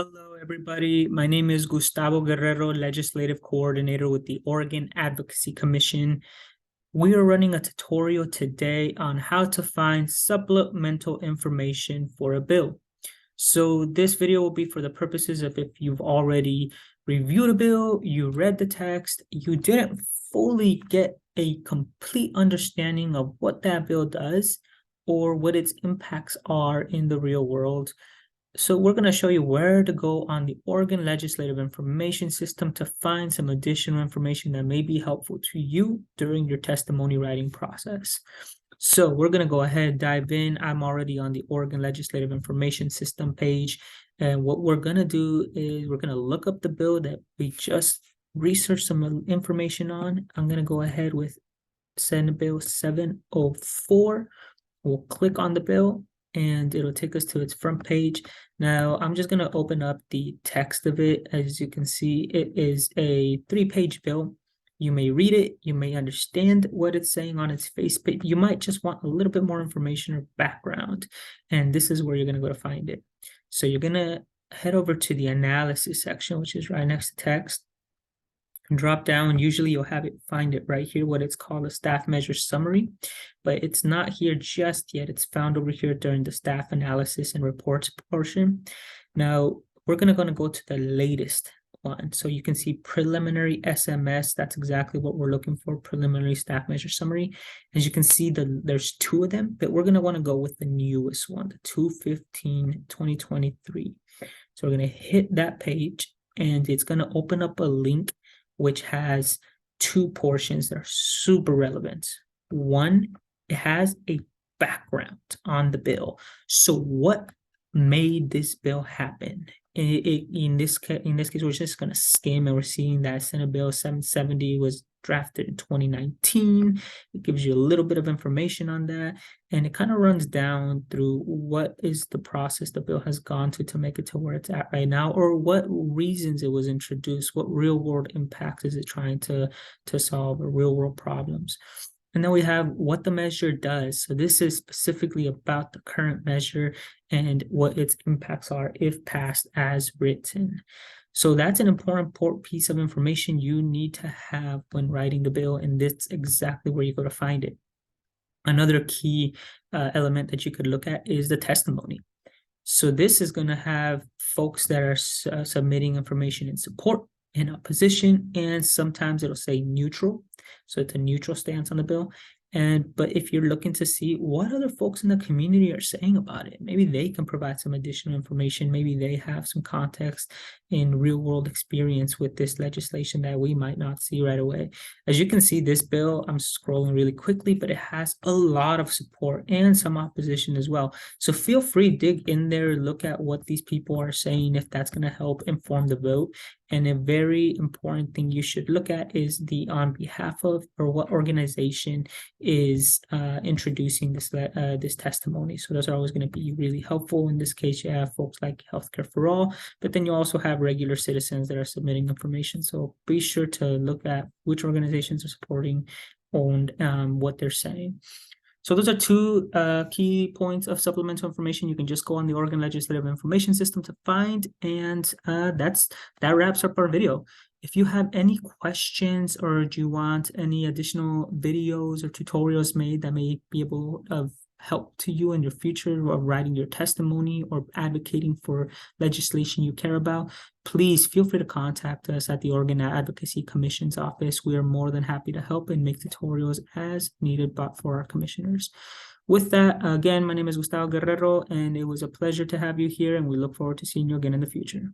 Hello, everybody. My name is Gustavo Guerrero, Legislative Coordinator with the Oregon Advocacy Commission. We are running a tutorial today on how to find supplemental information for a bill. So this video will be for the purposes of if you've already reviewed a bill, you read the text, you didn't fully get a complete understanding of what that bill does or what its impacts are in the real world. So we're going to show you where to go on the Oregon Legislative Information System to find some additional information that may be helpful to you during your testimony writing process. So we're going to go ahead and dive in. I'm already on the Oregon Legislative Information System page. And what we're going to do is we're going to look up the bill that we just researched some information on. I'm going to go ahead with Senate Bill 704. We'll click on the bill and it'll take us to its front page. Now, I'm just going to open up the text of it. As you can see, it is a 3-page bill. You may read it, you may understand what it's saying on its face, but you might just want a little bit more information or background. And this is where you're going to go to find it. So you're going to head over to the analysis section, which is right next to text. Drop down, usually you'll find it right here, what it's called a staff measure summary, but it's not here just yet. It's found over here during the staff analysis and reports portion. Now we're going to go to the latest one. So you can see preliminary SMS. That's exactly what we're looking for, preliminary staff measure summary. As you can see, there's 2 of them, but we're going to want to go with the newest one, the 2/15/2023. So we're going to hit that page and it's going to open up a link which has 2 portions that are super relevant. One, it has a background on the bill. So what made this bill happen? In this case, we're just going to skim and we're seeing that Senate Bill 770 was drafted in 2019. It gives you a little bit of information on that. And it kind of runs down through what is the process the bill has gone to make it to where it's at right now, or what reasons it was introduced, what real world impacts is it trying to solve, or real world problems. And then we have what the measure does. So this is specifically about the current measure and what its impacts are if passed as written. So that's an important piece of information you need to have when writing the bill, and that's exactly where you go to find it. Another key element that you could look at is the testimony. So this is going to have folks that are submitting information in support, in opposition, and sometimes it'll say neutral. So it's a neutral stance on the bill. But if you're looking to see what other folks in the community are saying about it, maybe they can provide some additional information. Maybe they have some context in real world experience with this legislation that we might not see right away. As you can see, this bill, I'm scrolling really quickly, but it has a lot of support and some opposition as well. So feel free, dig in there, look at what these people are saying, if that's going to help inform the vote. And a very important thing you should look at is the on behalf of, or what organization is introducing this testimony. So those are always going to be really helpful. In this case, you have folks like Healthcare for All, but then you also have regular citizens that are submitting information. So be sure to look at which organizations are supporting and what they're saying. So those are 2 key points of supplemental information you can just go on the Oregon Legislative Information System to find. And that wraps up our video. If you have any questions or do you want any additional videos or tutorials made that may be able to help to you in your future or writing your testimony or advocating for legislation you care about, please feel free to contact us at the Oregon Advocacy Commission's office. We are more than happy to help and make tutorials as needed for our commissioners. With that, again, my name is Gustavo Guerrero, and it was a pleasure to have you here, and we look forward to seeing you again in the future.